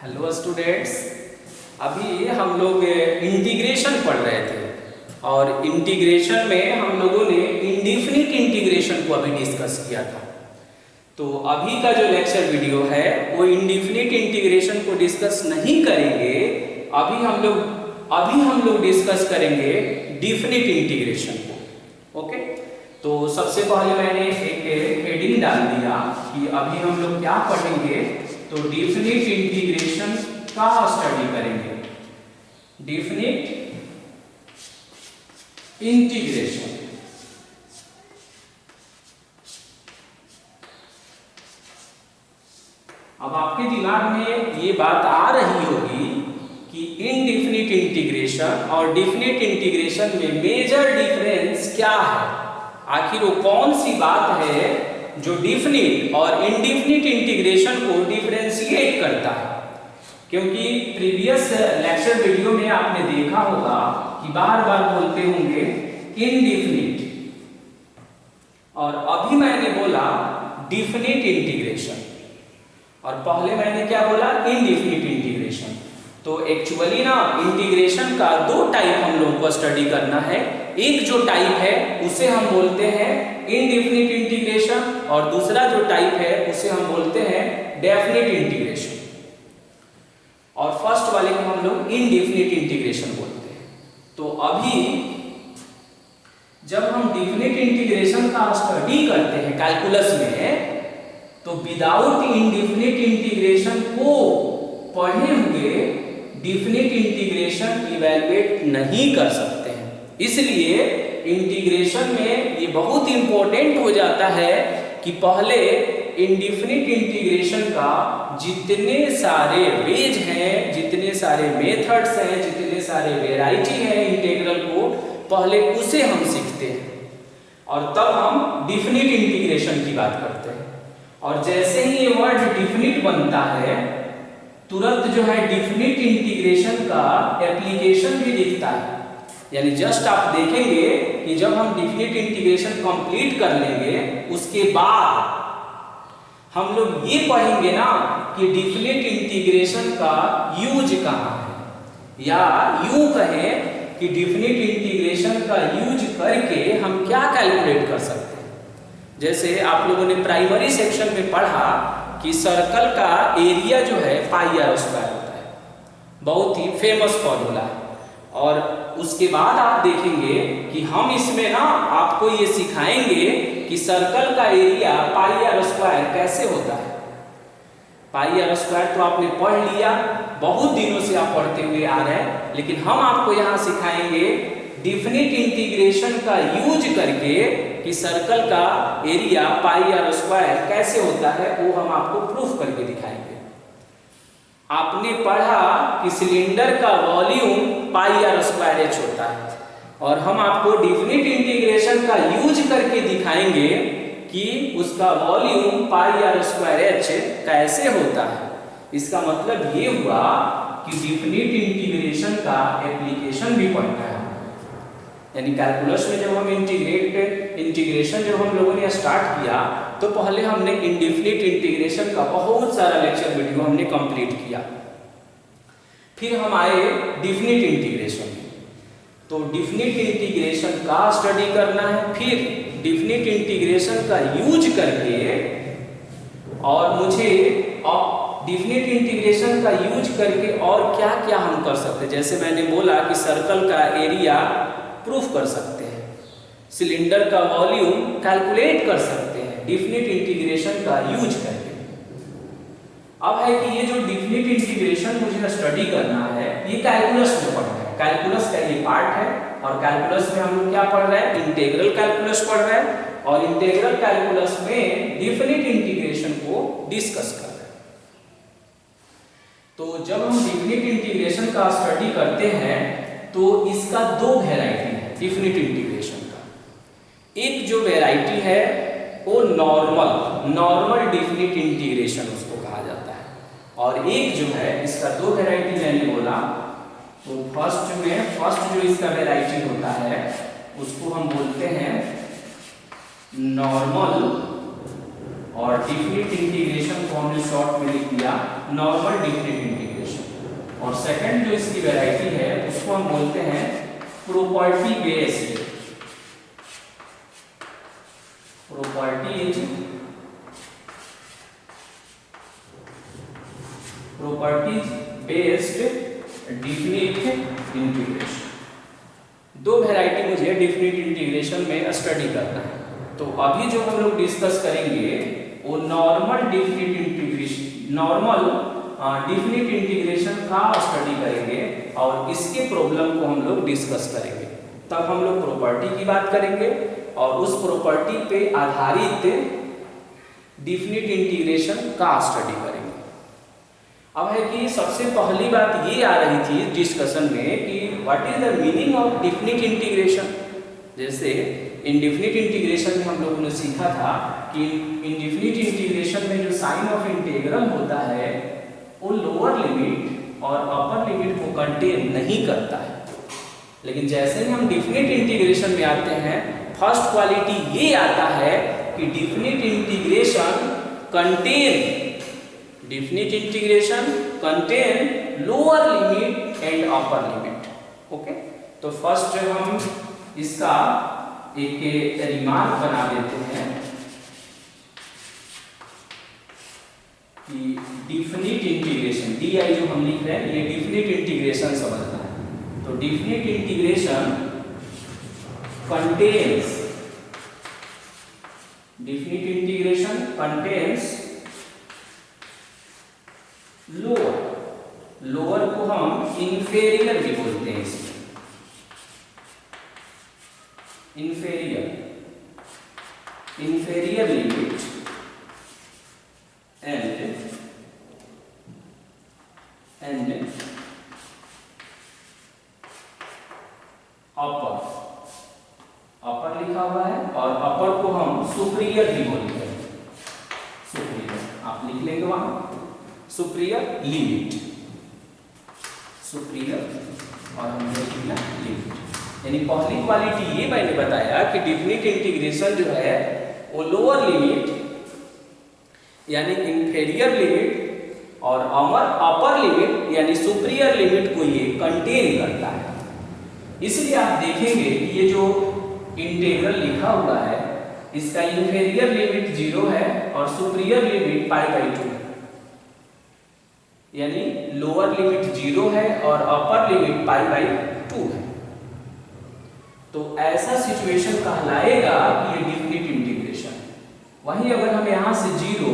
Hello students, अभी हम लोग इंटीग्रेशन पढ़ रहे थे और इंटीग्रेशन में हम लोगों ने इंडिफिनिट इंटीग्रेशन को अभी डिस्कस किया था। तो अभी का जो लेक्चर वीडियो है वो इंडिफिनिट इंटीग्रेशन को डिस्कस नहीं करेंगे। अभी हम लोग डिस्कस करेंगे डिफिनिट इंटीग्रेशन को। ओके, तो सबसे पहले मैंने एक हेडिंग डाल दिया कि अभी हम लोग क्या पढ़ेंगे, तो डिफिनिट इंटीग्रेशन का स्टडी करेंगे। डिफिनिट इंटीग्रेशन अब आपके दिमाग में ये बात आ रही होगी कि इनडिफिनिट इंटीग्रेशन और डिफिनिट इंटीग्रेशन में मेजर डिफरेंस क्या है। आखिर वो कौन सी बात है जो डिफिनिट और इनडिफिनिट इंटीग्रेशन को डिफरेंशिएट करता है। क्योंकि प्रीवियस लेक्चर वीडियो में आपने देखा होगा कि बार बार बोलते होंगे इनडिफिनिट, और अभी मैंने बोला डिफिनिट इंटीग्रेशन, और पहले मैंने क्या बोला, इनडिफिनिट इंटीग्रेशन। तो एक्चुअली ना इंटीग्रेशन का दो टाइप हम लोगों को स्टडी करना है। एक जो टाइप है उसे हम बोलते हैं इनडिफिनिट इंटीग्रेशन, और दूसरा जो टाइप है उसे हम बोलते हैं डेफिनिट इंटीग्रेशन। और फर्स्ट वाले को हम लोग इनडिफिनिट इंटीग्रेशन बोलते हैं। तो अभी जब हम डिफिनिट इंटीग्रेशन का स्टडी करते हैं कैलकुलस में, तो विदाउट इनडिफिनिट इंटीग्रेशन को पढ़े हुए डिफिनिट इंटीग्रेशन इवैल्यूएट नहीं कर सकते हैं। इसलिए इंटीग्रेशन में ये बहुत इंपॉर्टेंट हो जाता है कि पहले इनडिफिनिट इंटीग्रेशन का जितने सारे वेज हैं, जितने सारे मेथड्स हैं, जितने सारे वेराइटी हैं इंटीग्रल को, पहले उसे हम सीखते हैं और तब हम डिफिनिट इंटीग्रेशन की बात करते हैं। और जैसे ही ये वर्ड डिफिनिट बनता है, तुरंत जो है डिफिनिट इंटीग्रेशन का एप्लीकेशन भी दिखता है। यानी जस्ट आप देखेंगे कि जब हम डिफिनिट इंटीग्रेशन कंप्लीट कर लेंगे, उसके बाद हम लोग ये पढ़ेंगे ना कि डिफिनिट इंटीग्रेशन का यूज कहाँ है, या यूं कहें कि डिफिनिट इंटीग्रेशन का यूज करके हम क्या कैलकुलेट कर सकते हैं। जैसे आप लोगों ने प्राइमरी सेक्शन में पढ़ा कि सर्कल का एरिया जो है पाई आर स्क्वायर होता है, बहुत ही फेमस फॉर्मूला है। और उसके बाद आप देखेंगे कि हम इसमें ना आपको ये सिखाएंगे कि सर्कल का एरिया पाई आर स्क्वायर कैसे होता है। पाई आर स्क्वायर तो आपने पढ़ लिया, बहुत दिनों से आप पढ़ते हुए आ रहे हैं, लेकिन हम आपको यहाँ सिखाएंगे डिफिनिट इंटीग्रेशन का यूज करके कि सर्कल का एरिया पाई आर स्क्वायर कैसे होता है, वो हम आपको प्रूफ करके दिखाएंगे। आपने पढ़ा कि सिलेंडर का volume pi r square h होता है, और हम आपको डिफिनिट इंटीग्रेशन का यूज करके दिखाएंगे कि उसका volume pi r square h कैसे होता है। इसका मतलब ये हुआ कि डिफिनिट इंटीग्रेशन का एप्लीकेशन भी पढ़ना है। यानी कैलकुलस में जब हम इंटीग्रेशन जब हम लोगों ने स्टार्ट किया, तो पहले हमने इंडिफिनिट इंटीग्रेशन का बहुत सारा लेक्चर वीडियो हमने कंप्लीट किया। फिर हम आए डिफिनिट इंटीग्रेशन में, तो डिफिनिट इंटीग्रेशन का स्टडी करना है। फिर डिफिनिट इंटीग्रेशन का यूज करके, और मुझे डिफिनिट इंटीग्रेशन का यूज करके और क्या क्या हम कर सकते हैं। जैसे मैंने बोला कि सर्कल का एरिया प्रूफ कर सकते हैं, सिलेंडर का वॉल्यूम कैलकुलेट कर सकते हैं डिफिनिट इंटीग्रेशन का यूज करके। अब है कि ये जो डिफिनिट इंटीग्रेशन मुझे स्टडी करना है, ये कैलकुलस में पढ़ना है। कैलकुलस का ये पार्ट है, और कैलकुलस में हम लोग क्या पढ़ रहे हैं, इंटीग्रल कैलकुलस पढ़ रहे हैं, और इंटीग्रल कैलकुलस में डिफिनिट इंटीग्रेशन को डिस्कस कर रहे हैं। तो जब हम डिफिनिट इंटीग्रेशन का स्टडी करते हैं, तो इसका दो वेराइटी है डिफिनिट इंटीग्रेशन का। एक जो वेराइटी है वो नॉर्मल डिफिनिट इंटीग्रेशन उसको कहा जाता है, और एक जो है, इसका दो वेराइटी मैंने बोला। तो फर्स्ट जो इसका वेराइटी होता है उसको हम बोलते हैं नॉर्मल, और डिफिनिट इंटीग्रेशन को हमने शॉर्ट में लिख दिया नॉर्मल डिफिनिट इंटीग्रेशन। और सेकंड जो इसकी वैरायटी है उसको हम बोलते हैं property based. Properties based definite integration. दो वैरायटी मुझे डिफिनिट इंटीग्रेशन में स्टडी करना है। तो अभी जो हम लोग डिस्कस करेंगे वो नॉर्मल डिफिनिट इंटीग्रेशन का स्टडी करेंगे और इसके प्रॉब्लम को हम लोग डिस्कस करेंगे। तब हम लोग प्रॉपर्टी की बात करेंगे और उस प्रॉपर्टी पे आधारित डिफिनिट इंटीग्रेशन का स्टडी करेंगे। अब है कि सबसे पहली बात ये आ रही थी डिस्कशन में कि what is the meaning of definite integration. जैसे इनडिफिनिट इंटीग्रेशन में हम लोगों ने सीखा था कि इनडिफिनिट इंटीग्रेशन में जो साइन ऑफ इंटीग्रल होता है वो लोअर लिमिट और अपर लिमिट को कंटेन नहीं करता है। लेकिन जैसे ही हम डिफिनिट इंटीग्रेशन में आते हैं फर्स्ट क्वालिटी ये आता है कि definite integration contain lower limit and upper limit. Okay, तो फर्स्ट हम इसका एक रिमार्क बना देते हैं कि डिफिनिट इंटीग्रेशन DI जो हम लिख रहे हैं ये डिफिनिट इंटीग्रेशन समझना है। तो डिफिनिट इंटीग्रेशन कंटेन्स लोअर को हम इंफेरियर भी बोलते हैं। इसमें inferior limit and अपर लिखा हुआ है और अपर को हम सुपीरियर भी बोलते हैं। सुपीरियर आप लिख लेंगे वहां, सुपीरियर लिमिट, सुपीरियर और हम लिमिट। यानी पहली क्वालिटी ये मैंने बताया कि डिफिनिट इंटीग्रेशन जो है वो लोअर लिमिट यानी इंफेरियर लिमिट और अपर लिमिट यानी सुपीरियर लिमिट को ये कंटेन करता है। इसलिए आप देखेंगे कि ये जो इंटीग्रल लिखा हुआ है इसका इंफेरियर लिमिट 0 है और सुपीरियर लिमिट π/2 है। यानी लोअर लिमिट 0 है और अपर लिमिट π/2 है। तो ऐसा सिचुएशन कहलाएगा कि ये डिफिनिट इंटीग्रेशन है। वहीं अगर हम यहाँ से 0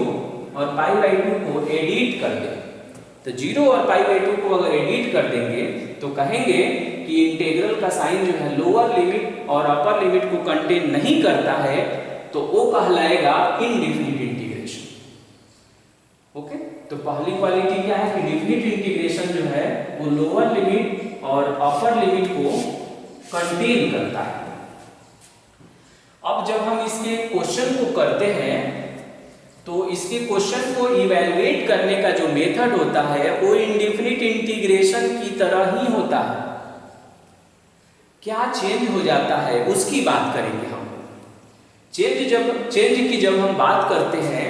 और π/2 को एडिट कर दें तो 0 और π/2 को अगर एडिट कर देंगे तो कहेंगे कि इंटीग्रल का साइन जो है लोअर लिमिट और अपर लिमिट को कंटेन नहीं करता है, तो वो कहलाएगा इनडिफिनिट इंटीग्रेशन। ओके, तो पहली क्वालिटी क्या है कि डिफिनिट इंटीग्रेशन जो है वो लोअर लिमिट और अपर लिमिट को कंटेन करता है। अब जब हम इसके क्वेश्चन को करते हैं तो इसके क्वेश्चन को इवैल्यूएट करने का जो मेथड होता है वो इनडिफिनिट इंटीग्रेशन की तरह ही होता है। क्या चेंज हो जाता है उसकी बात करेंगे हम। चेंज की जब हम बात करते हैं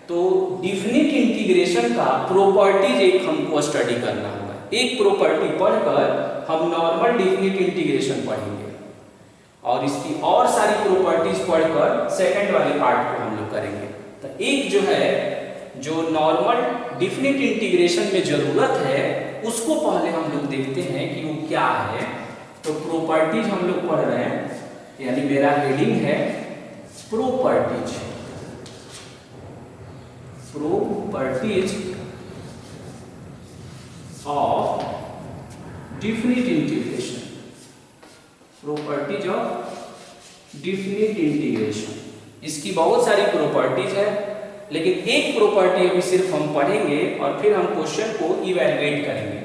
तो डिफिनिट इंटीग्रेशन का प्रॉपर्टीज एक हमको स्टडी करना होगा। एक प्रॉपर्टी पढ़कर हम नॉर्मल डिफिनिट इंटीग्रेशन पढ़ेंगे और इसकी और सारी प्रॉपर्टीज पढ़कर सेकंड वाले पार्ट को हम लोग करेंगे। तो एक जो है जो नॉर्मल डिफिनिट इंटीग्रेशन में जरूरत है उसको पहले हम लोग देखते हैं कि वो क्या है। तो प्रॉपर्टीज हम लोग पढ़ रहे हैं, यानी मेरा हेडिंग है properties of definite integration. Properties of definite integration, इसकी बहुत सारी प्रॉपर्टीज है लेकिन एक प्रॉपर्टी अभी सिर्फ हम पढ़ेंगे और फिर हम क्वेश्चन को इवैल्यूएट करेंगे।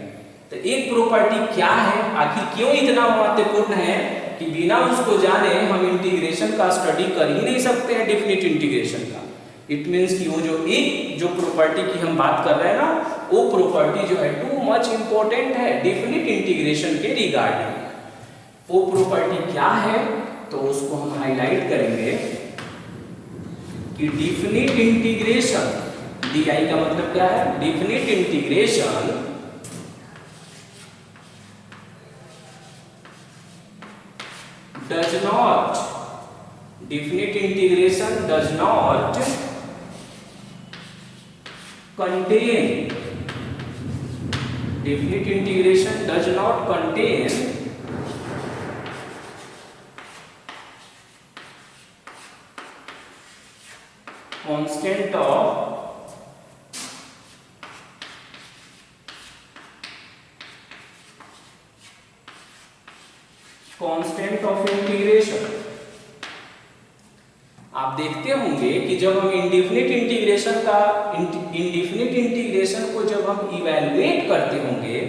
तो एक प्रॉपर्टी क्या है, आखिर क्यों इतना महत्वपूर्ण है कि बिना उसको जाने हम इंटीग्रेशन का स्टडी कर ही नहीं सकते हैं डिफिनिट इंटीग्रेशन का। इट मीन्स कि वो जो प्रॉपर्टी की हम बात कर रहे हैं ना, वो प्रॉपर्टी जो है टू मच इंपॉर्टेंट है डिफिनिट इंटीग्रेशन के रिगार्डिंग। वो प्रॉपर्टी क्या है तो उसको हम हाईलाइट करेंगे कि डिफिनिट इंटीग्रेशन, DI का मतलब क्या है, definite integration does not, definite integration does not contain, definite integration does not contain constant of integration. आप देखते होंगे कि जब हम इंडेफिनिट इंटीग्रेशन को जब हम इवैल्यूएट करते होंगे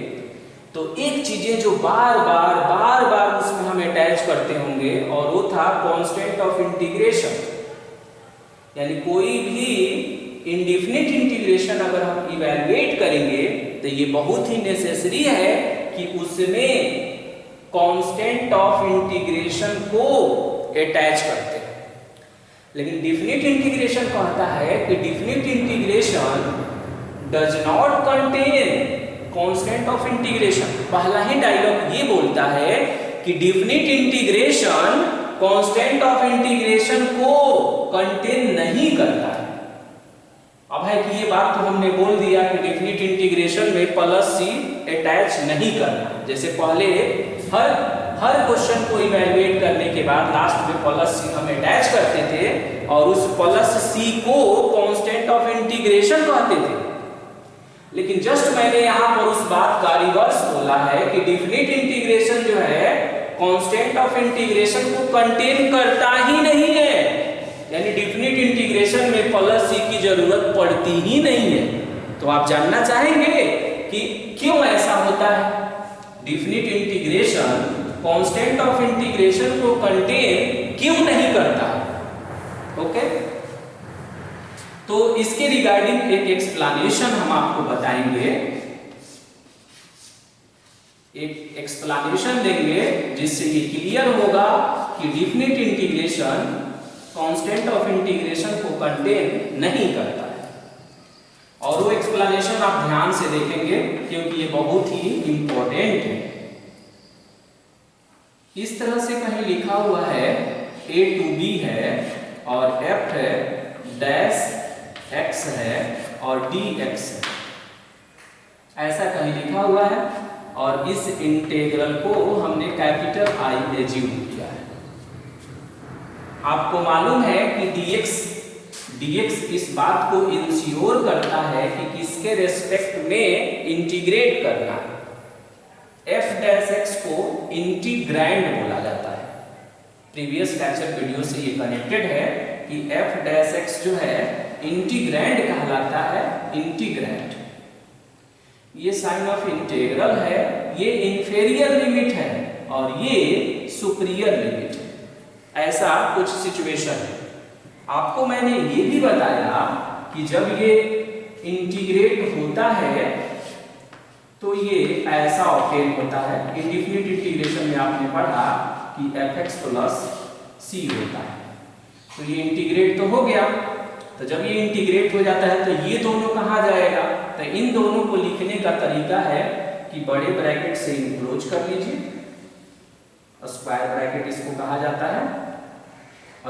तो एक चीजें जो बार बार उसमें हम अटैच करते होंगे और वो था कांस्टेंट ऑफ इंटीग्रेशन। यानी कोई भी इंडेफिनिट इंटीग्रेशन अगर हम इवैल्यूएट करेंगे तो ये बहुत ही नेसेसरी है कि उसमें कांस्टेंट ऑफ इंटीग्रेशन को अटैच करते हैं। लेकिन डेफिनिट इंटीग्रेशन कहता है कि definite integration does not contain constant of integration. पहला ही डायलॉग ये बोलता है कि definite integration constant of integration को कंटेन नहीं करता है। अब है कि ये बात तो हमने बोल दिया कि डेफिनिट इंटीग्रेशन में प्लस सी अटैच नहीं करना। जैसे पहले हर क्वेश्चन को इवैल्यूएट करने के बाद लास्ट में प्लस सी हम अटैच करते थे और उस प्लस सी को कांस्टेंट ऑफ इंटीग्रेशन कहते थे। लेकिन जस्ट मैंने यहां पर उस बात का रिवर्स बोला है कि डेफिनिट इंटीग्रेशन जो है कांस्टेंट ऑफ इंटीग्रेशन को कंटेन करता ही नहीं है। यानी डेफिनिट इंटीग्रेशन में प्लस सी की जरूरत पड़ती ही नहीं है। तो आप जानना चाहेंगे कि क्यों ऐसा होता है। Definite integration constant of integration को कंटेन क्यों नहीं करता। ओके, तो इसके रिगार्डिंग एक एक्सप्लेनेशन हम आपको बताएंगे, एक एक्सप्लेनेशन देंगे जिससे ये क्लियर होगा कि definite integration constant of integration को कंटेन नहीं करता है। और वो एक्सप्लेनेशन आप ध्यान से देखेंगे क्योंकि ये बहुत ही इंपॉर्टेंट है। इस तरह से कहीं लिखा हुआ है a to b है और f है, डैश x है और dx है, ऐसा कहीं लिखा हुआ है। और इस इंटीग्रल को हमने कैपिटल I एज्यूम किया है। आपको मालूम है कि dx इस बात को इंश्योर करता है कि किसके रेस्पेक्ट में इंटीग्रेट करना है। f डैश x को इंटीग्रैंड बोला जाता है। प्रीवियस लेक्चर वीडियो से ये कनेक्टेड है कि f डैश x जो है इंटीग्रैंड कहलाता है। इंटीग्रैंड ये साइन ऑफ इंटीग्रल है, ये इंफेरियर लिमिट है और ये सुपीरियर लिमिट है। ऐसा कुछ सिचुएशन है। आपको मैंने ये भी बताया कि जब ये इंटीग्रेट होता है तो ये ऐसा ऑब्टेन होता है। इंडेफिनिट इंटीग्रेशन में आपने पढ़ा कि fx प्लस c होता है। तो ये इंटीग्रेट तो हो गया। तो जब ये इंटीग्रेट हो जाता है तो ये दोनों कहाँ जाएगा। तो इन दोनों को लिखने का तरीका है कि बड़े ब्रैकेट से इनक्लोज कर लीजिए, स्क्वायर ब्रैकेट इसको कहा जाता है।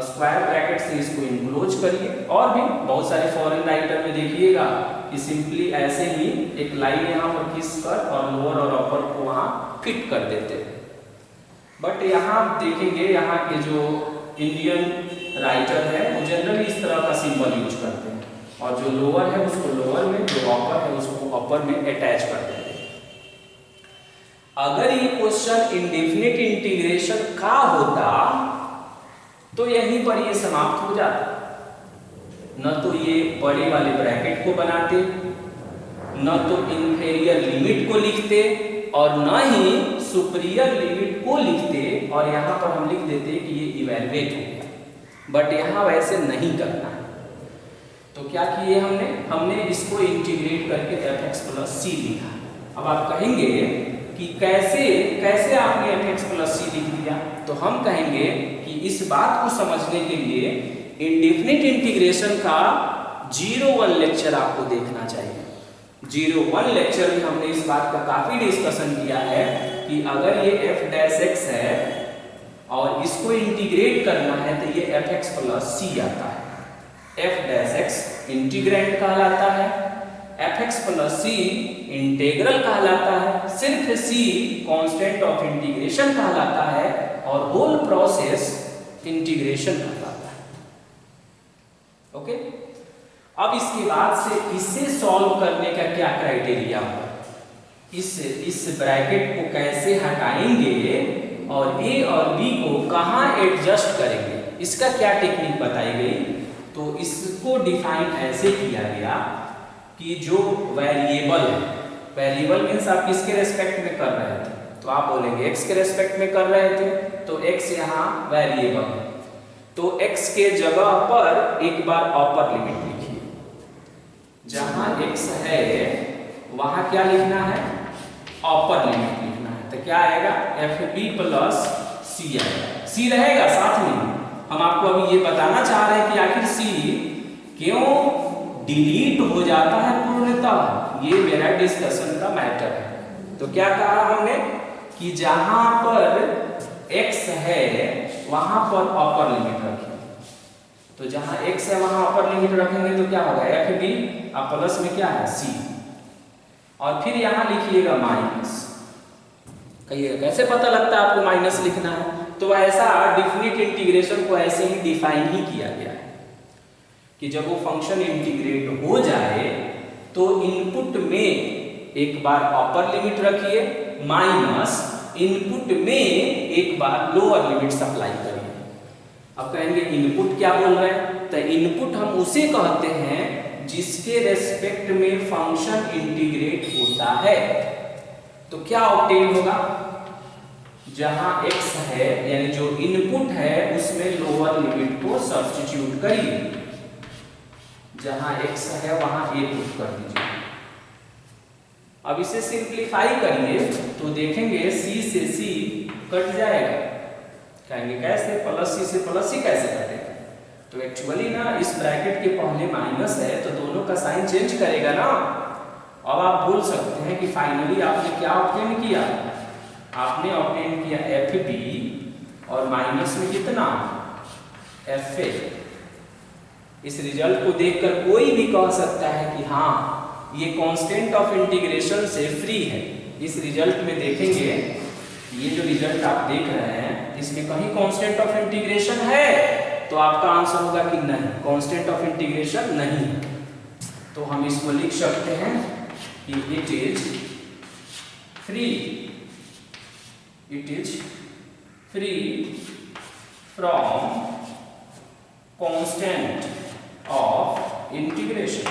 स्क्वायर ब्रैकेट से इसको इनक्लोज करिए। और भी बहुत सारे फॉरेन राइटर में देखिएगा कि सिंपली ऐसे ही एक लाइन यहाँ पर खींच कर और लोअर और अपर को वहाँ फिट कर देते हैं। बट यहाँ देखेंगे यहाँ के जो इंडियन राइटर है वो जनरली इस तरह का सिंबल यूज करते हैं और जो लोअर है उसको लोअर में, जो अपर है उसको अपर में अटैच कर देते हैं। अगर ये क्वेश्चन इंडेफिनिट इंटीग्रेशन का होता तो यहीं पर ये समाप्त हो जाता। न तो ये बड़े वाले ब्रैकेट को बनाते, न तो इंफेरियर लिमिट को लिखते और न ही सुपीरियर लिमिट को लिखते और यहाँ पर हम लिख देते कि ये इवैल्यूएट हो गया। बट यहाँ वैसे नहीं करना है। तो क्या किए हमने इसको इंटीग्रेट करके fx प्लस सी लिखा। अब आप कहेंगे कि कैसे आपने fx प्लस सी लिख दिया। तो हम कहेंगे कि इस बात को समझने के लिए इंडेफिनिट इंटीग्रेशन का 01 लेक्चर आपको देखना चाहिए। 01 लेक्चर में हमने इस बात का काफी डिस्कशन किया है कि अगर ये f डैश x है और इसको इंटीग्रेट करना है तो ये एफ एक्स प्लस सी आता है। एफ डैश एक्स इंटीग्रेंड कहलाता है, एफ एक्स प्लस सी इंटेग्रल कहलाता है, सिर्फ सी कांस्टेंट ऑफ इंटीग्रेशन कहलाता है और होल प्रोसेस इंटीग्रेशन कहलाता है। ओके, अब इसके बाद से इसे सॉल्व करने का क्या क्राइटेरिया होगा, इस ब्रैकेट को कैसे हटाएंगे और ए और बी को कहाँ एडजस्ट करेंगे, इसका क्या टेक्निक बताई गई। तो इसको डिफाइन ऐसे किया गया कि जो वेरिएबल है, वेरिएबल मीन्स आप किसके रेस्पेक्ट में कर रहे थे, तो आप बोलेंगे एक्स के रेस्पेक्ट में कर रहे थे, तो एक्स यहाँ वेरिएबल है, तो एक्स के जगह पर एक बार अपर लिमिट लिखिए। जहां एक्स है वहां क्या लिखना है, अपर लिमिट लिखना है। तो क्या आएगा, एफ बी प्लस सी आएगा, सी रहेगा साथ में। हम आपको अभी ये बताना चाह रहे हैं कि आखिर सी क्यों डिलीट हो जाता है पूर्णतः, ये मेरा डिस्कशन का मैटर है। तो क्या कहा हमने कि जहां पर x है वहां पर अपर लिमिट रखेंगे, तो जहां x है वहां अपर लिमिट रखेंगे तो क्या होगा, एफ बी और प्लस में क्या है सी, और फिर यहां लिखिएगा माइनस। कहिएगा कैसे पता लगता है आपको माइनस लिखना है, तो ऐसा डिफिनिट इंटीग्रेशन को ऐसे ही डिफाइन ही किया गया है कि जब वो फंक्शन इंटीग्रेट हो जाए तो इनपुट में एक बार अपर लिमिट रखिए माइनस इनपुट में एक बार लोअर लिमिट सप्लाई करिए। अब कहेंगे इनपुट क्या बोल रहे हैं, तो इनपुट हम उसे कहते हैं जिसके रेस्पेक्ट में फंक्शन इंटीग्रेट होता है। तो क्या ऑब्टेन होगा, जहां x है यानी जो इनपुट है उसमें लोअर लिमिट को सब्स्टिट्यूट करिए, जहां x है वहां a पुट कर दीजिए। अब इसे सिंप्लीफाई करिए तो देखेंगे c से c कट जाएगा, कहेंगे कैसे, प्लस c से प्लस c कैसे कटेगा, तो एक्चुअली ना इस ब्रैकेट के पहले माइनस है तो दोनों का साइन चेंज करेगा ना। अब आप भूल सकते हैं कि फाइनली आपने क्या ऑब्टेन किया, आपने ऑब्टेन किया एफ बी और माइनस में कितना एफ ए। इस रिजल्ट को देखकर कोई भी कह सकता है कि हाँ ये कांस्टेंट ऑफ इंटीग्रेशन से फ्री है। इस रिजल्ट में देखेंगे, ये जो रिजल्ट आप देख रहे हैं इसमें कहीं कांस्टेंट ऑफ इंटीग्रेशन है, तो आपका आंसर होगा कि नहीं, कांस्टेंट ऑफ इंटीग्रेशन नहीं है। तो हम इसको लिख सकते हैं कि it is free, it is free from constant of integration.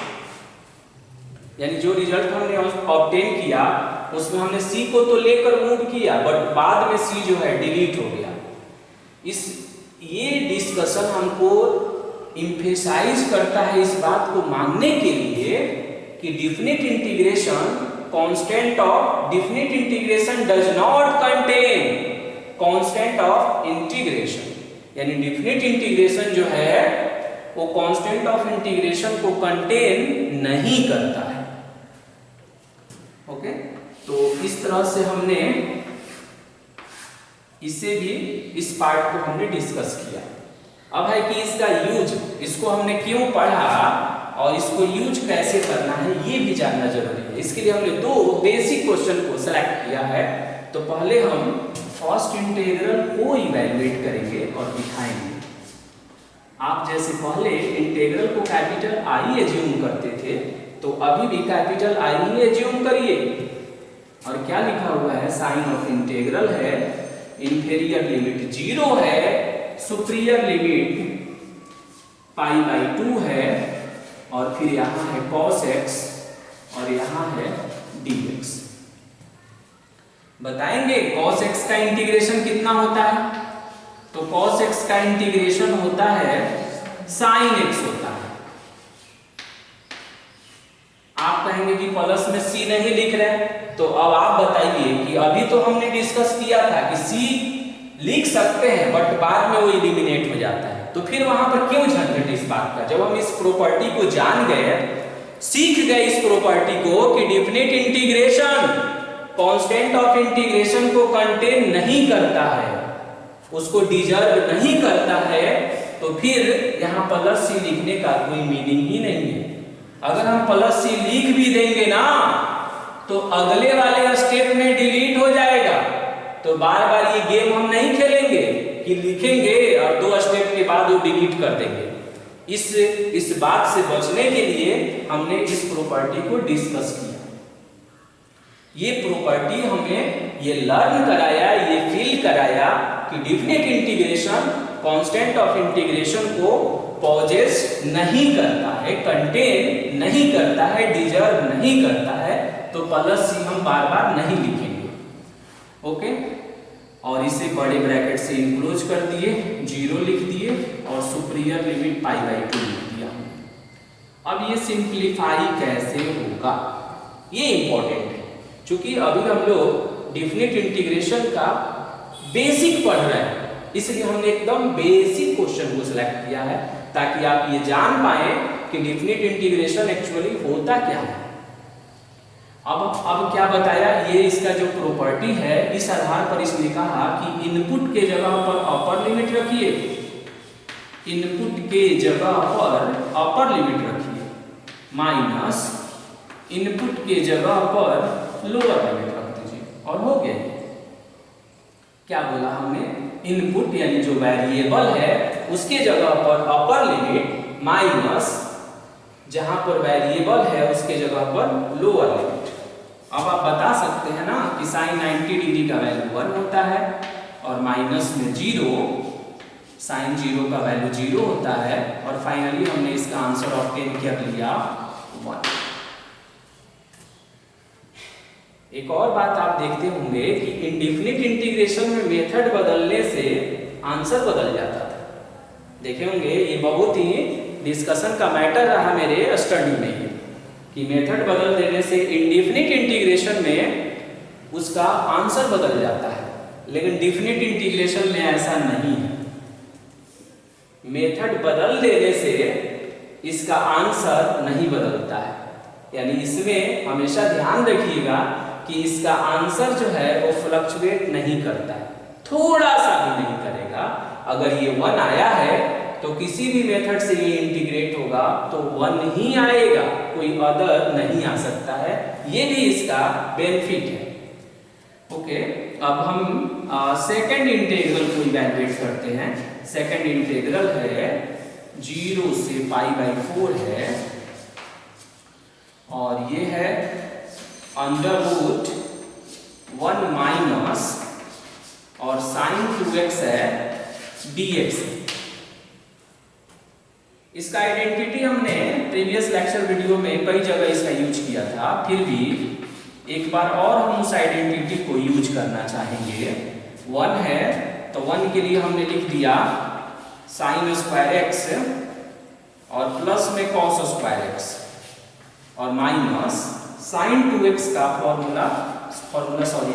यानी जो रिजल्ट हमने ऑब्टेन किया उसमें हमने सी को तो लेकर मूव किया बट बाद में सी जो है डिलीट हो गया। ये डिस्कशन हमको इम्फेसाइज करता है इस बात को मानने के लिए कि definite integration constant of definite integration does not contain constant of integration, यानी डिफिनिट इंटीग्रेशन जो है वो कांस्टेंट ऑफ इंटीग्रेशन को कंटेन नहीं करता है। ओके, तो इस तरह से हमने इसे भी इस पार्ट को हमने डिस्कस किया। अब है कि इसका यूज, इसको हमने क्यों पढ़ा और इसको यूज कैसे करना है ये भी जानना जरूरी है। इसके लिए हमने दो बेसिक क्वेश्चन को सेलेक्ट किया है। तो पहले हम फर्स्ट इंटीग्रल को इवैल्यूएट करेंगे और दिखाएंगे। आप जैसे पहले इंटीग्रल को कैपिटल आई एज्यूम करते थे तो अभी भी कैपिटल आई ही एज्यूम करिए। और क्या लिखा हुआ है, साइन ऑफ इंटीग्रल है, इंफीरियर लिमिट 0 है, सुपीरियर लिमिट पाई बाई 2 है, और फिर यहाँ है cos x और यहाँ है dx। बताएंगे cos x का इंटीग्रेशन कितना होता है, तो cos x का इंटीग्रेशन होता है sin x होता है। आप कहेंगे कि प्लस में c नहीं लिख रहे, तो अब आप बताइए कि अभी तो हमने डिस्कस किया था कि c लिख सकते हैं बट बाद में वो एलिमिनेट हो जाता है, तो फिर वहां पर क्यों झंझट इस बात का। जब हम इस प्रॉपर्टी को जान गए, सीख गए इस प्रॉपर्टी को कि definite integration constant of integration को कंटेन नहीं करता है, उसको डिजर्व नहीं करता है तो फिर यहाँ प्लस सी लिखने का कोई मीनिंग ही नहीं है। अगर हम प्लस सी लिख भी देंगे ना तो अगले वाले स्टेप में डिलीट हो जाएगा, तो बार बार ये गेम हम नहीं खेलेंगे कि लिखेंगे और 2 स्टेप के बाद वो डिलीट कर देंगे। इस बात से बचने के लिए हमने इस प्रॉपर्टी को डिस्कस किया। ये प्रॉपर्टी हमें ये लर्न कराया, ये फील कराया कि definite integration constant of integration को पॉजेस नहीं करता है, कंटेन नहीं करता है, डिजर्व नहीं करता है, तो प्लस सी हम बार बार नहीं लिखेंगे। ओके, और इसे बड़े ब्रैकेट से इनक्लोज कर दिए, 0 लिख दिए और सुपीरियर लिमिट π/2 लिख दिया। अब ये सिंप्लीफाई कैसे होगा ये इंपॉर्टेंट है, क्योंकि अभी हम लोग डिफिनिट इंटीग्रेशन का बेसिक पढ़ रहे हैं, इसलिए हमने एकदम बेसिक क्वेश्चन को सिलेक्ट किया है ताकि आप ये जान पाए कि डिफिनिट इंटीग्रेशन एक्चुअली होता क्या है। अब क्या बताया, ये इसका जो प्रॉपर्टी है, इस आधार पर इसने कहा कि इनपुट के जगह पर अपर लिमिट रखिए, इनपुट के जगह पर अपर लिमिट रखिए माइनस इनपुट के जगह पर लोअर लिमिट रख दीजिए, और हो गया। क्या बोला हमने, इनपुट यानी जो वेरिएबल है उसके जगह पर अपर लिमिट माइनस जहां पर वेरिएबल है उसके जगह पर लोअर लिमिट। अब आप बता सकते हैं ना कि साइन 90 डिग्री का वैल्यू 1 होता है और माइनस में 0, साइन 0 का वैल्यू 0 होता है, और फाइनली हमने इसका आंसर ऑब्टेन कर लिया 1। एक और बात आप देखते होंगे कि इंडेफिनिट इंटीग्रेशन में मेथड बदलने से आंसर बदल जाता था। देखे होंगे, ये बहुत ही डिस्कशन का मैटर रहा मेरे स्टडी में कि मेथड बदल देने से इंडेफिनिट इंटीग्रेशन में उसका आंसर बदल जाता है, लेकिन डिफिनिट इंटीग्रेशन में ऐसा नहीं है। मेथड बदल देने से इसका आंसर नहीं बदलता है, यानी इसमें हमेशा ध्यान रखिएगा कि इसका आंसर जो है वो फ्लक्चुएट नहीं करता है, थोड़ा सा भी नहीं करेगा। अगर ये 1 आया है तो किसी भी मेथड से ये इंटीग्रेट होगा तो 1 ही आएगा, कोई अदर नहीं आ सकता है। ये भी इसका बेनिफिट है। ओके, अब हम सेकंड इंटीग्रल को इवैल्यूएट करते हैं। सेकंड इंटीग्रल है 0 से π/4 है, और ये है √1 माइनस और साइन 2x है dx। इसका आइडेंटिटी हमने प्रीवियस लेक्चर वीडियो में कई जगह इसका यूज किया था, फिर भी एक बार और हम उस आइडेंटिटी को यूज करना चाहेंगे। 1 है तो 1 के लिए हमने लिख दिया साइन स्क्वायर x और प्लस में कॉस स्क्वायर x और माइनस साइन 2x का फॉर्मूला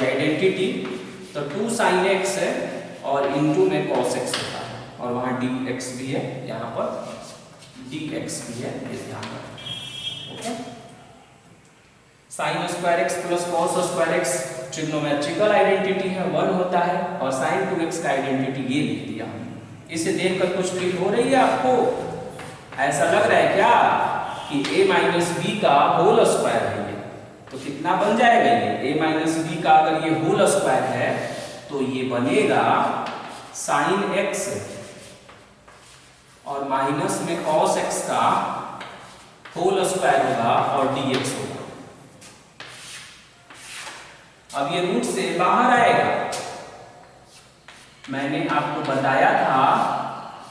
आइडेंटिटी, तो 2 साइन x है और इनटू में कॉस x होता है, और वहां dx भी है, यहाँ पर dx भी है, ये ध्यान रखें। Okay, sine square x plus cos square x trigonometrical identity है, 1 होता है, और साइन 2x का आइडेंटिटी ये लिख दिया हमने। इसे देखकर कुछ फील हो रही है आपको? ऐसा लग रहा है क्या कि a माइनस बी का होल स्क्वायर है ये, तो कितना बन जाएगा ये? a माइनस बी का अगर ये होल स्क्वायर है तो ये बनेगा साइन x और माइनस में cos x का होल स्क्वायर होगा और dx होगा। अब ये रूट से बाहर आएगा। मैंने आपको बताया था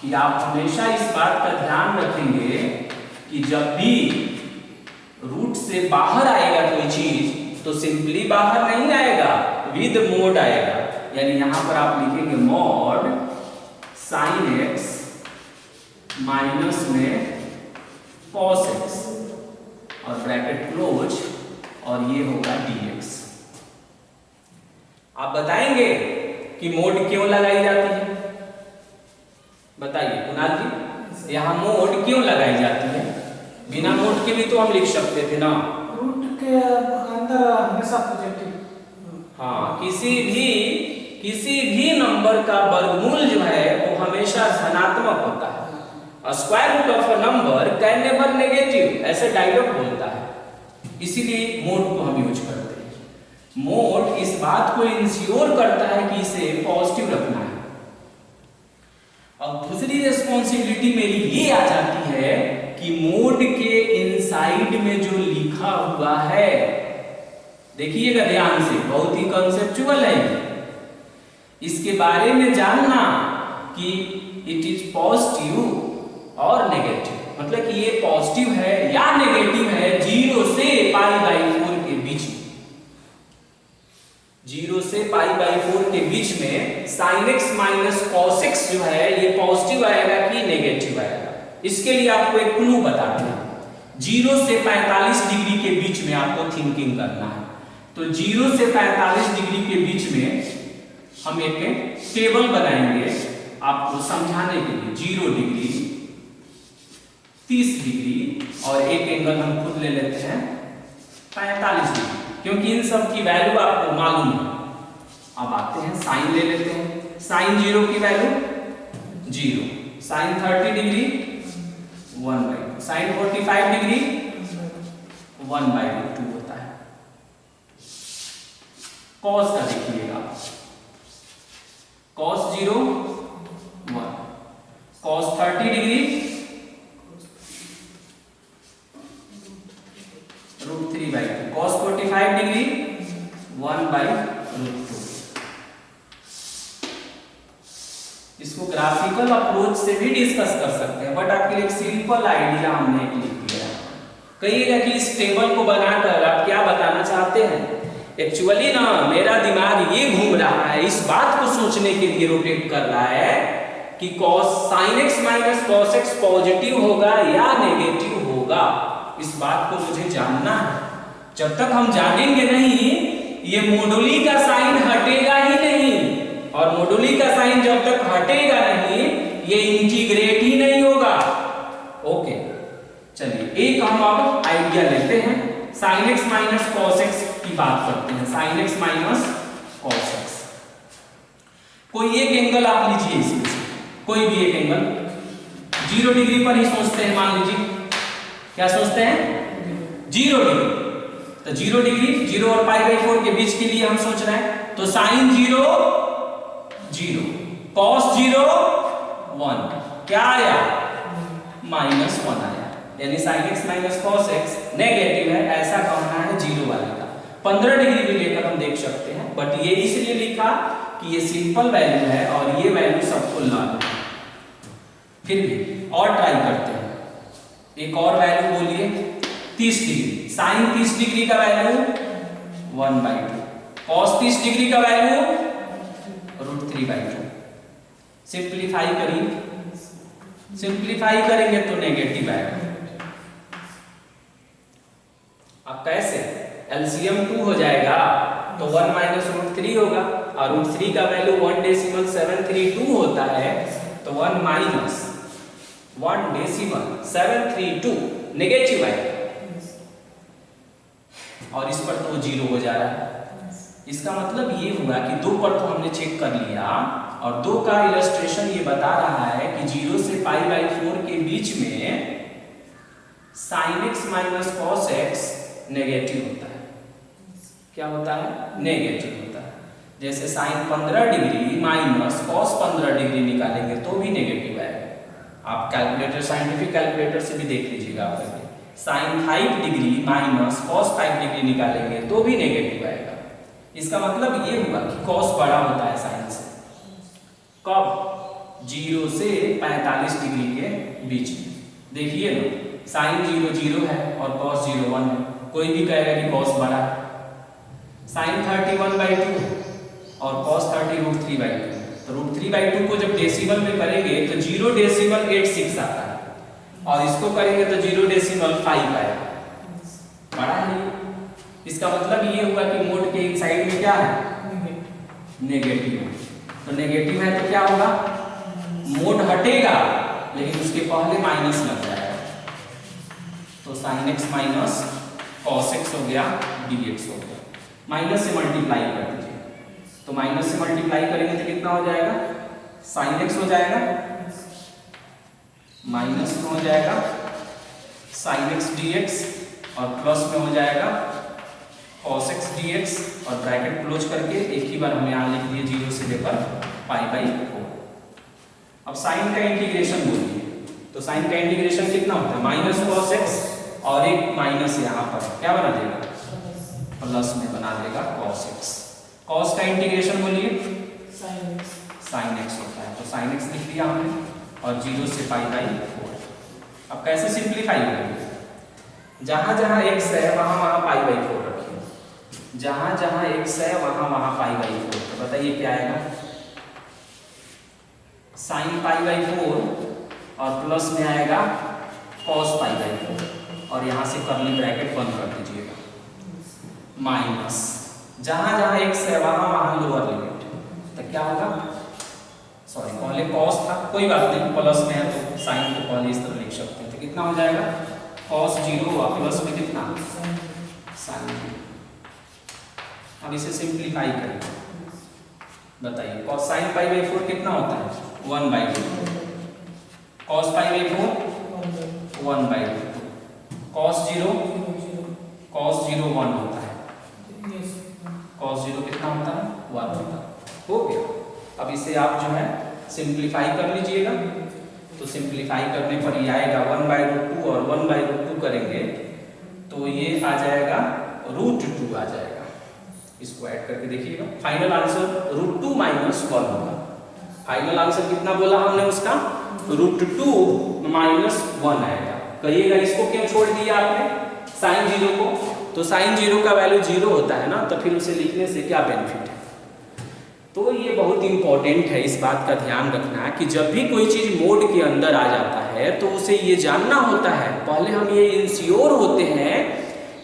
कि आप हमेशा इस बात का ध्यान रखेंगे कि जब भी रूट से बाहर आएगा कोई चीज तो सिंपली बाहर नहीं आएगा, विद मोड आएगा। यानी यहां पर आप लिखेंगे मॉड साइन x माइनस में cos x और ब्रैकेट क्लोज, और ये होगा dx। आप बताएंगे कि मोड क्यों लगाई जाती है? बताइए कुणाल जी, यहाँ मोड क्यों लगाई जाती है? बिना मोड के भी तो हम लिख सकते थे ना। रूट के अंदर हमेशा पॉजिटिव। हाँ, किसी भी किसी भी नंबर का वर्गमूल जो है वो हमेशा धनात्मक होता है। A square root of a number can never negative, ऐसे डायलॉग बोलता है, इसीलिए मोड को हम यूज करते हैं। मोड इस बात को इंश्योर करता है कि इसे पॉजिटिव रखना है। अब दूसरी रिस्पॉन्सिबिलिटी मेरी ये आ जाती है कि मोड के इनसाइड में जो लिखा हुआ है, देखिएगा ध्यान से, बहुत ही कॉन्सेप्चुअल है, इसके बारे में जानना कि इट इज पॉजिटिव और नेगेटिव, मतलब कि ये पॉजिटिव है या नेगेटिव है 0 से π/4 के बीच में। 0 से π/4 के बीच में sin x minus cos x जो है ये पॉजिटिव आएगा कि नेगेटिव आएगा। इसके लिए आपको एक क्लू बताते हैं। 0 से 45 डिग्री के बीच में आपको थिंकिंग करना है। तो 0 से 45 डिग्री के बीच में हम एक टेबल बनाएंगे आपको समझाने के लिए। 0 डिग्री, 30 डिग्री और एक एंगल हम खुद ले लेते हैं 45 डिग्री, क्योंकि इन सब की वैल्यू आपको मालूम है। अब आते हैं साइन ले लेते हैं। साइन 0 की value 0, sine 30 degree 1/2, sine 45 degree 1/2 होता है। कॉस का देखिएगा, cos 0 1, cos 30 degree √3/2, cos 45 degree 1/√2। इसको ग्राफिकल अप्रोच से भी डिस्कस कर सकते हैं, बट आपके लिए एक सिंपल आइडिया हमने लिख दिया। कहिएगा कि इस टेबल को बनाकर आप क्या बताना चाहते हैं। एक्चुअली ना मेरा दिमाग ये घूम रहा है, इस बात को सोचने के लिए रोटेट कर रहा है कि cos sin x minus cos x positive होगा या नेगेटिव होगा। इस बात को मुझे जानना है। जब तक हम जानेंगे नहीं ये मोडुली का साइन हटेगा ही नहीं, और मोडुली का साइन जब तक हटेगा नहीं ये इंटीग्रेट ही नहीं होगा। ओके, चलिए एक हम अब आइडिया लेते हैं। sin x minus cos x की बात करते हैं। sin x minus cos x, कोई एक एंगल आप लीजिए इसमें से, कोई भी एक एंगल 0 डिग्री पर ही सोचते हैं। मान लीजिए क्या सोचते हैं 0 डिग्री, तो 0 डिग्री 0 और π/4 के बीच के लिए हम सोच रहे हैं। तो sin 0 0, cos 0 1, क्या आया -1 आया, यानी sin x minus cos x negative है, ऐसा कहना है 0 वाले का। 15 डिग्री भी लेकर हम देख सकते हैं, बट ये इसलिए लिखा कि ये सिंपल वैल्यू है और ये वैल्यू सबको लागू है। फिर भी और ट्राई करते हैं, एक और वैल्यू बोलिए 30 डिग्री। sin 30 डिग्री का वैल्यू 1/2, cos 30 डिग्री का वैल्यू √3/2। सिंप्लीफाई करिए, सिंप्लीफाई करेंगे तो नेगेटिव आएगा। अब कैसे, एलसीएम 2 हो जाएगा तो 1 माइनस √3 होगा, और √3 का वैल्यू 1.732 होता है, तो 1 माइनस 1.732 नेगेटिव आएगा, और इस पर तो 0 हो जा रहा है। इसका मतलब ये हुआ कि 2 पर तो हमने चेक कर लिया, और 2 का इलस्ट्रेशन ये बता रहा है कि 0 से π/4 के बीच में sin x minus cos x negative होता है। क्या होता है, नेगेटिव होता है। जैसे sin 15 degree minus cos 15 degree निकालेंगे तो भी नेगेटिव आएगा। आप कैलकुलेटर, साइंटिफिक कैलकुलेटर से भी देख लीजिएगा आप करके। sin 5 degree minus cos 5 degree निकालेंगे तो भी नेगेटिव आएगा। इसका मतलब ये हुआ कि cos बड़ा होता है sin से। कब, 0 से 45 डिग्री के बीच में। देखिए ना, sin 0 0 है और cos 0 1 है, कोई भी कहेगा कि cos बड़ा है। sin 30 1/2 और cos 30 √3/2, तो √3/2 को जब डेसिमल में करेंगे तो 0.86 आता है, और इसको करेंगे तो 0.5 आएगा, बड़ा है। इसका मतलब ये हुआ कि मोड के इनसाइड में क्या है, नेगेटिव है। तो नेगेटिव है तो क्या होगा, मोड हटेगा लेकिन उसके पहले माइनस लग जाएगा, तो sin x minus cos x हो गया, dx हो गया। माइनस से मल्टीप्लाई कर दीजिए, तो माइनस से मल्टीप्लाई करेंगे तो कितना हो जाएगा, साइन एक्स हो जाएगा, माइनस में हो जाएगा साइन एक्स डी एक्स, और प्लस में हो जाएगा cos x dx, और ब्रैकेट क्लोज करके एक ही बार हम यहाँ लिख दिए 0 से लेकर π/4। अब साइन का इंटीग्रेशन बोलिए, तो साइन का इंटीग्रेशन कितना होता है, माइनस cos x, और एक माइनस यहाँ पर क्या बना देगा, प्लस में बना देगा cos x। cos का इंटीग्रेशन बोलिए sin x होता है, तो sin x लिख दिया हमने, और 0 से π/4। अब कैसे सिंप्लीफाई करेंगे, जहां जहां x है वहां वहां π/4 रखिए, जहां जहां x है वहां वहां π/4। तो बताइए क्या आएगा, sin π/4 और प्लस में आएगा cos π/4, और यहां से कर्ली ब्रैकेट बंद कर दीजिएगा, माइनस जहां जहां x है वहां वहां लोअर लिमिट, तो क्या होगा, सॉरी पहले cos था, कोई बात नहीं, प्लस में है तो साइन को पहले इस तरह लिख सकते हैं, तो कितना हो जाएगा cos 0 और प्लस में कितना sin। अब इसे सिंप्लीफाई करेंगे, बताइए cos sin π/4 कितना होता है, 1/2, cos π/4 1/2, cos 0 1 होता है, cos 0 कितना होता है, 1 होता है, हो गया। अब इसे आप जो है सिंप्लीफाई कर लीजिएगा, तो सिंप्लीफाई करने पर ये आएगा 1/√2, और 1/√2 करेंगे तो ये आ जाएगा √2 आ जाएगा, इसको ऐड करके देखिएगा, फाइनल आंसर √2 - 1 होगा। फाइनल आंसर कितना बोला हमने उसका, √2 - 1 आएगा। कहिएगा इसको क्यों छोड़ दिया आपने, sin 0 को, तो sin 0 का वैल्यू 0 होता है ना, तो फिर उसे लिखने से क्या बेनिफिट है। तो ये बहुत इंपॉर्टेंट है, इस बात का ध्यान रखना कि जब भी कोई चीज मोड के अंदर आ जाता है तो उसे ये जानना होता है, पहले हम ये इंश्योर होते हैं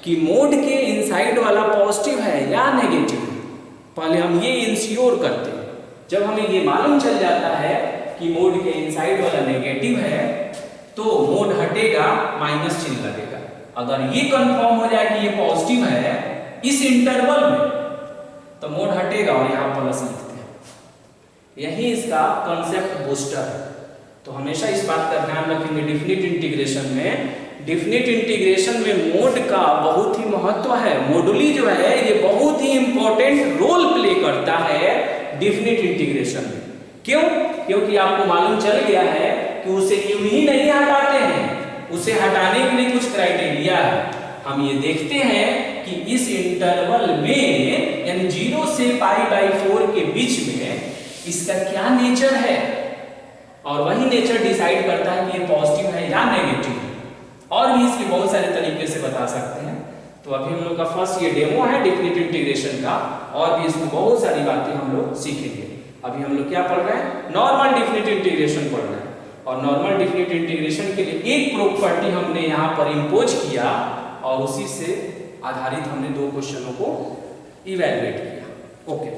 कि मोड के इनसाइड वाला पॉजिटिव है या नेगेटिव है, पहले हम ये इंश्योर करते हैं। जब हमें ये मालूम चल जाता है कि मोड के इनसाइड वाला नेगेटिव है तो मोड हटेगा, माइनस चिन्ह लगेगा। अगर ये कंफर्म हो जाए कि ये पॉजिटिव है इस इंटरवल में, तो मोड हटेगा और यहाँ प्लस लिखते हैं। यही इसका कॉन्सेप्ट बूस्टर है। तो हमेशा इस बात का ध्यान रखेंगे डेफिनिट इंटीग्रेशन में, डेफिनिट इंटीग्रेशन में मोड का बहुत ही महत्व है। मोडुली जो है ये बहुत ही इंपॉर्टेंट रोल प्ले करता है डेफिनिट इंटीग्रेशन में। क्यों? क्योंकि आपको मालूम चल गया है कि उसे यूं ही नहीं हटाते हैं, उसे हटाने के लिए कुछ क्राइटेरिया है। हम ये देखते हैं कि इस इंटरवल में यानी 0 से π/4 के बीच में इसका क्या नेचर है, और वही नेचर डिसाइड करता है कि ये पॉजिटिव है या नेगेटिव है। और भी इसके बहुत सारे तरीके से बता सकते हैं। तो अभी हम लोग का फर्स्ट ये डेमो है डेफिनिट इंटीग्रेशन का, और भी इसमें बहुत सारी बातें हम लोग सीखेंगे। अभी हम लोग क्या पढ़ रहे हैं, नॉर्मल डेफिनिट इंटीग्रेशन पढ़ रहे हैं। और नॉर्मल डेफिनिट इंटीग्रेशन के लिए एक प्रॉपर्टी हमने यहाँ पर इम्पोज किया, और उसी से आधारित हमने 2 क्वेश्चनों को इवैल्यूएट किया। ओके।